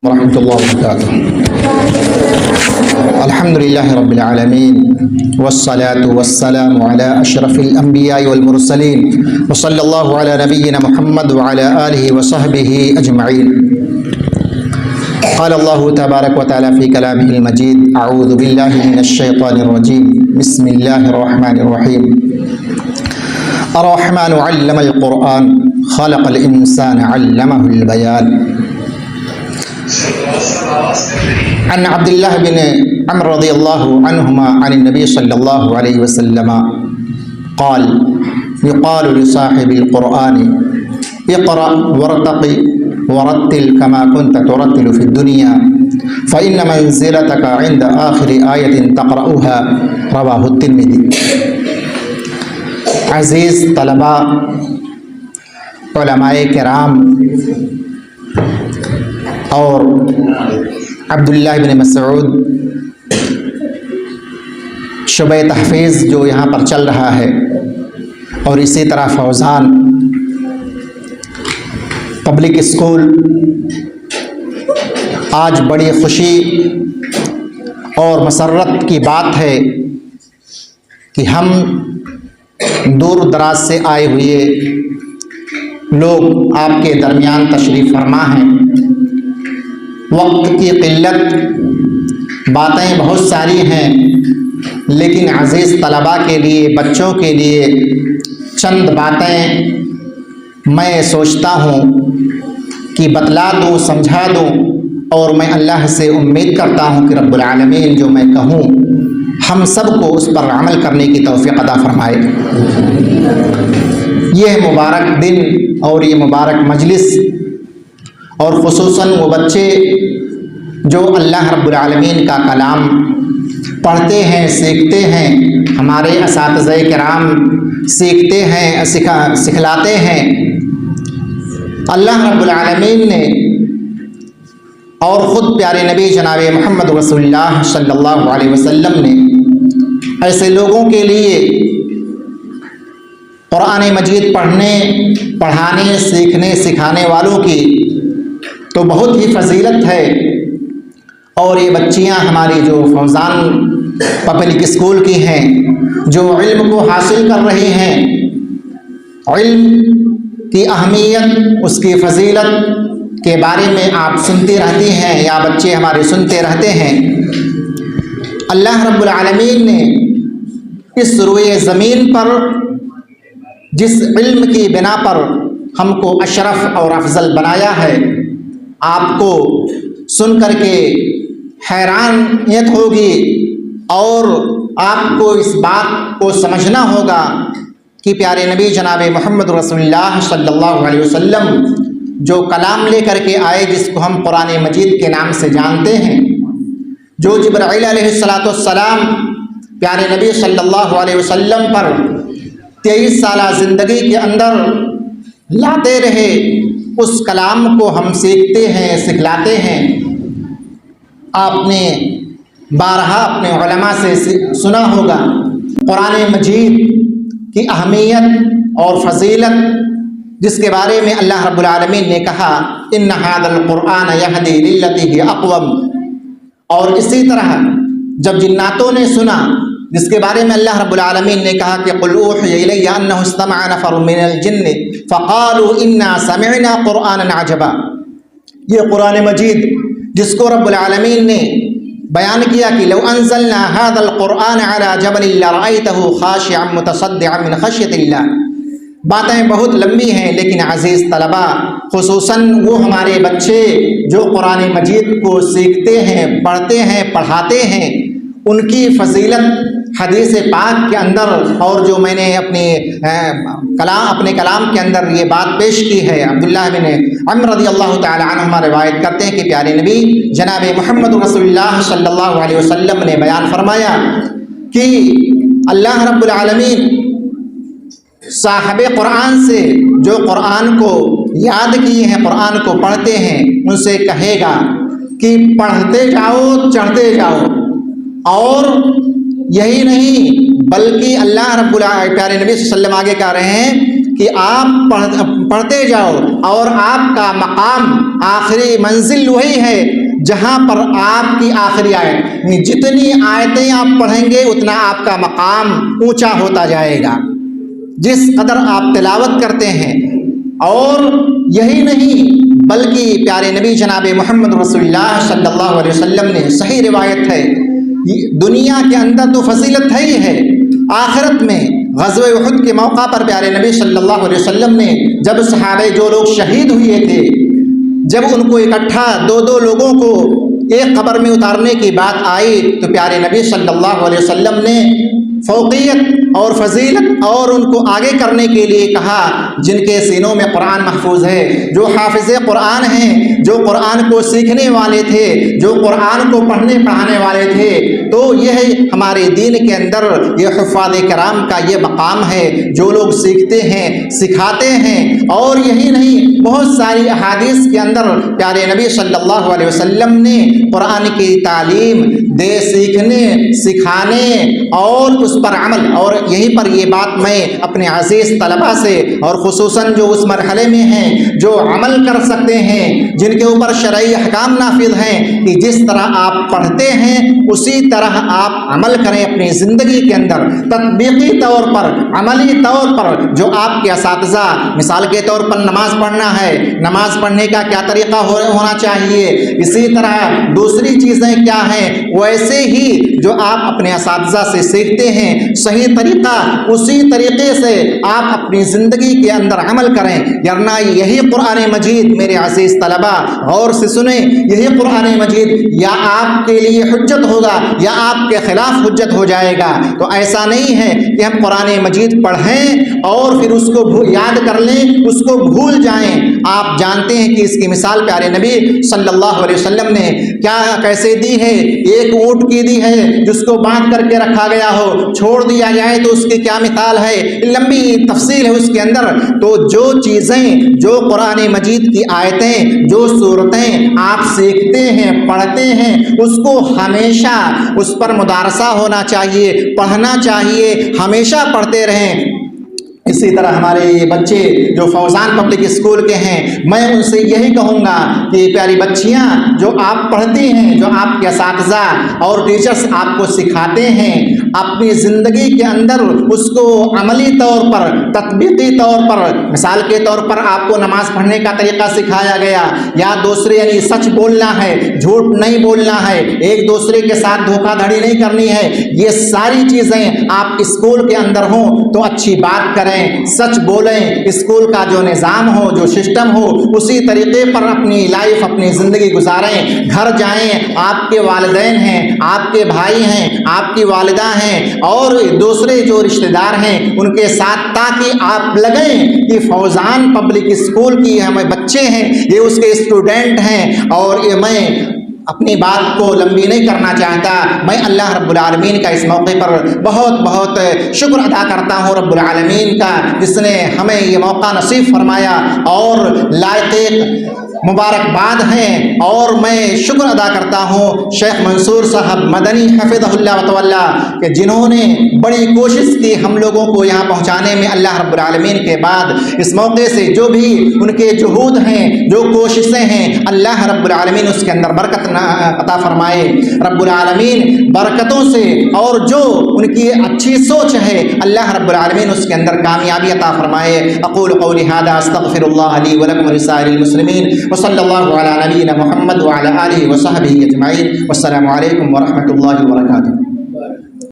ورحمۃ اللہ وبرکاتہ۔ الحمد للہ رب العالمین والصلاة والسلام علی اشرف الانبیاء والمرسلین وصلی اللہ علی نبینا محمد وعلی آلہ وصحبہ اجمعین۔ قال اللہ تبارک و تعالی فی کلامہ المجید اعوذ باللہ من الشیطان الرجیم بسم اللہ الرحمن الرحیم۔ الرحمن علم القرآن خلق الانسان علمہ البیان۔ عن عبد الله بن عمرو رضي الله عنهما عن النبي صلى الله عليه وسلم قال يقال لصاحب القرآن اقرأ وارتق ورتل كما كنت ترتل في الدنيا فإن منزلتك عند آخر آية تقرأها رواه الترمذي۔ عزیز طلباء، علماء کرام اور عبداللہ بن مسعود شعبہ تحفیظ جو یہاں پر چل رہا ہے، اور اسی طرح فوزان پبلک اسکول، آج بڑی خوشی اور مسرت کی بات ہے کہ ہم دور دراز سے آئے ہوئے لوگ آپ کے درمیان تشریف فرما ہیں۔ وقت کی قلت، باتیں بہت ساری ہیں، لیکن عزیز طلباء کے لیے، بچوں کے لیے چند باتیں میں سوچتا ہوں کہ بتلا دوں، سمجھا دوں، اور میں اللہ سے امید کرتا ہوں کہ رب العالمین جو میں کہوں ہم سب کو اس پر عمل کرنے کی توفیق عطا فرمائے۔ یہ مبارک دن اور یہ مبارک مجلس، اور خصوصاً وہ بچے جو اللہ رب العالمین کا کلام پڑھتے ہیں، سیکھتے ہیں، ہمارے اساتذہ کرام سیکھتے ہیں، سکھلاتے ہیں، اللہ رب العالمین نے اور خود پیارے نبی جناب محمد رسول اللہ صلی اللہ علیہ وسلم نے ایسے لوگوں کے لیے قرآن مجید پڑھنے، پڑھانے، سیکھنے، سکھانے والوں کی تو بہت ہی فضیلت ہے۔ اور یہ بچیاں ہماری جو فوزان پبلک اسکول کی ہیں، جو علم کو حاصل کر رہی ہیں، علم کی اہمیت، اس کی فضیلت کے بارے میں آپ سنتی رہتی ہیں یا بچے ہمارے سنتے رہتے ہیں۔ اللہ رب العالمین نے اس روئے زمین پر جس علم کی بنا پر ہم کو اشرف اور افضل بنایا ہے، آپ کو سن کر کے حیرانیت ہوگی، اور آپ کو اس بات کو سمجھنا ہوگا کہ پیارے نبی جناب محمد رسول اللہ صلی اللہ علیہ وسلم جو کلام لے کر کے آئے، جس کو ہم قرآن مجید کے نام سے جانتے ہیں، جو جبرائیل علیہ السلام پیارے نبی صلی اللہ علیہ وسلم پر 23 سالہ زندگی کے اندر لاتے رہے، اس کلام کو ہم سیکھتے ہیں، سکھلاتے ہیں۔ آپ نے بارہا اپنے علماء سے سنا ہوگا قرآن مجید کی اہمیت اور فضیلت، جس کے بارے میں اللہ رب العالمین نے کہا ان ھذا القرآن یہدی للتی ہی اقوم۔ اور اسی طرح جب جناتوں نے سنا، جس کے بارے میں اللہ رب العالمین نے کہا کہ قل اوحی الی انہ استمع نفر من الجن فقالوا انا سمعنا قرآنا عجبا۔ یہ قرآن مجید جس کو رب العالمین نے بیان کیا کہ لو انزلنا هذا القرآن على جبل لرأيته خاشعا متصدعا من خشیۃ اللہ۔ باتیں بہت لمبی ہیں، لیکن عزیز طلباء، خصوصاً وہ ہمارے بچے جو قرآن مجید کو سیکھتے ہیں، پڑھتے ہیں، پڑھاتے ہیں، ان کی فضیلت حدیث پاک کے اندر، اور جو میں نے اپنے کلام کے اندر یہ بات پیش کی ہے، عبداللہ بن عمرو رضی اللہ تعالی عنہما روایت کرتے ہیں کہ پیارے نبی جناب محمد رسول اللہ صلی اللہ علیہ وسلم نے بیان فرمایا کہ اللہ رب العالمین صاحب قرآن سے جو قرآن کو یاد کیے ہیں، قرآن کو پڑھتے ہیں، ان سے کہے گا کہ پڑھتے جاؤ، چڑھتے جاؤ، اور یہی نہیں بلکہ اللہ رب العالمین پیارے نبی صلی اللہ علیہ وسلم آگے کہہ رہے ہیں کہ آپ پڑھتے جاؤ اور آپ کا مقام آخری منزل وہی ہے جہاں پر آپ کی آخری آیت، جتنی آیتیں آپ پڑھیں گے اتنا آپ کا مقام اونچا ہوتا جائے گا جس قدر آپ تلاوت کرتے ہیں۔ اور یہی نہیں بلکہ پیارے نبی جناب محمد رسول اللہ صلی اللہ علیہ وسلم نے صحیح روایت ہے، دنیا کے اندر تو فضیلت ہے ہی ہے، آخرت میں غزوہ احد کے موقع پر پیارے نبی صلی اللہ علیہ وسلم نے جب صحابہ جو لوگ شہید ہوئے تھے، جب ان کو اکٹھا دو لوگوں کو ایک قبر میں اتارنے کی بات آئی تو پیارے نبی صلی اللہ علیہ وسلم نے فوقیت اور فضیلت اور ان کو آگے کرنے کے لیے کہا جن کے سینوں میں قرآن محفوظ ہے، جو حافظ قرآن ہیں، جو قرآن کو سیکھنے والے تھے، جو قرآن کو پڑھنے پڑھانے والے تھے، تو یہ ہمارے دین کے اندر یہ حفاظ کرام کا یہ مقام ہے، جو لوگ سیکھتے ہیں سکھاتے ہیں۔ اور یہی نہیں، بہت ساری احادیث کے اندر پیارے نبی صلی اللہ علیہ وسلم نے قرآن کی تعلیم دے، سیکھنے سکھانے اور اس پر عمل، اور یہیں پر یہ بات میں اپنے عزیز طلباء سے اور خصوصاً جو اس مرحلے میں ہیں جو عمل کر سکتے ہیں، جن کے اوپر شرعی احکام نافذ ہیں، کہ جس طرح آپ پڑھتے ہیں اسی طرح آپ عمل کریں اپنی زندگی کے اندر، تطبیقی طور پر، عملی طور پر۔ جو آپ کے اساتذہ مثال کے طور پر نماز پڑھنا ہے، نماز پڑھنے کا کیا طریقہ ہونا چاہیے، اسی طرح دوسری چیزیں کیا ہیں، ویسے ہی جو آپ اپنے اساتذہ سے سیکھتے ہیں صحیح طریقہ، اسی طریقے سے آپ اپنی زندگی کے اندر عمل کریں، ورنہ یہی قرآن مجید میرے عزیز طلباء غور سے سنیں، یہی قرآن مجید یا آپ کے لیے حجت ہوگا یا آپ کے خلاف حجت ہو جائے گا۔ تو ایسا نہیں ہے کہ ہم قرآن مجید پڑھیں اور پھر اس کو یاد کر لیں، اس کو بھول جائیں۔ آپ جانتے ہیں کہ اس کی مثال پیارے نبی صلی اللہ علیہ وسلم نے کیا کیسے دی ہے، ایک اونٹ کی دی ہے جس کو باندھ کر کے رکھا گیا ہو، چھوڑ دیا جائے تو اس کی کیا مثال ہے، لمبی تفصیل ہے اس کے اندر۔ تو جو چیزیں، جو قرآن مجید کی آیتیں، جو صورتیں آپ سیکھتے ہیں پڑھتے ہیں، اس کو ہمیشہ اس پر مدارسہ ہونا چاہیے، پڑھنا چاہیے، ہمیشہ پڑھتے رہیں۔ اسی طرح ہمارے یہ بچے جو فوزان پبلک اسکول کے ہیں، میں ان سے یہی کہوں گا کہ پیاری بچیاں جو آپ پڑھتی ہیں، جو آپ کے اساتذہ اور ٹیچرز آپ کو سکھاتے ہیں، اپنی زندگی کے اندر اس کو عملی طور پر، تطبیقی طور پر، مثال کے طور پر آپ کو نماز پڑھنے کا طریقہ سکھایا گیا، یا دوسرے یعنی سچ بولنا ہے، جھوٹ نہیں بولنا ہے، ایک دوسرے کے ساتھ دھوکہ دھڑی نہیں کرنی ہے، یہ ساری چیزیں آپ اسکول کے اندر ہوں تو اچھی بات کریں، سچ بولیں، اسکول کا جو نظام ہو، جو سسٹم ہو، اسی طریقے پر اپنی لائف، اپنی زندگی گزاریں۔ گھر جائیں، آپ کے والدین ہیں، آپ کے بھائی ہیں، آپ کی والدہ ہیں اور دوسرے جو رشتہ دار ہیں ان کے ساتھ، تاکہ آپ لگیں کہ فوزان پبلک اسکول کی ہمیں بچے ہیں، یہ اس کے اسٹوڈنٹ ہیں۔ اور یہ میں اپنی بات کو لمبی نہیں کرنا چاہتا، میں اللہ رب العالمین کا اس موقع پر بہت بہت شکر ادا کرتا ہوں، رب العالمین کا جس نے ہمیں یہ موقع نصیب فرمایا، اور لائق مبارکباد ہیں۔ اور میں شکر ادا کرتا ہوں شیخ منصور صاحب مدنی حفظہ اللہ وتعالى کہ جنہوں نے بڑی کوشش کی ہم لوگوں کو یہاں پہنچانے میں۔ اللہ رب العالمین کے بعد اس موقع سے جو بھی ان کے جہود ہیں، جو کوششیں ہیں، اللہ رب العالمین اس کے اندر برکت عطا فرمائے، رب العالمین برکتوں سے، اور جو ان کی اچھی سوچ ہے اللہ رب العالمین اس کے اندر کامیابی عطا فرمائے۔ اقول قولی ھذا استغفر اللہ لی ولکم ولسائر المسلمین، وصلی اللہ علی نبینا محمد وعلی آلہ وصحبہ اجمعین، والسلام علیکم ورحمۃ اللہ وبرکاتہ۔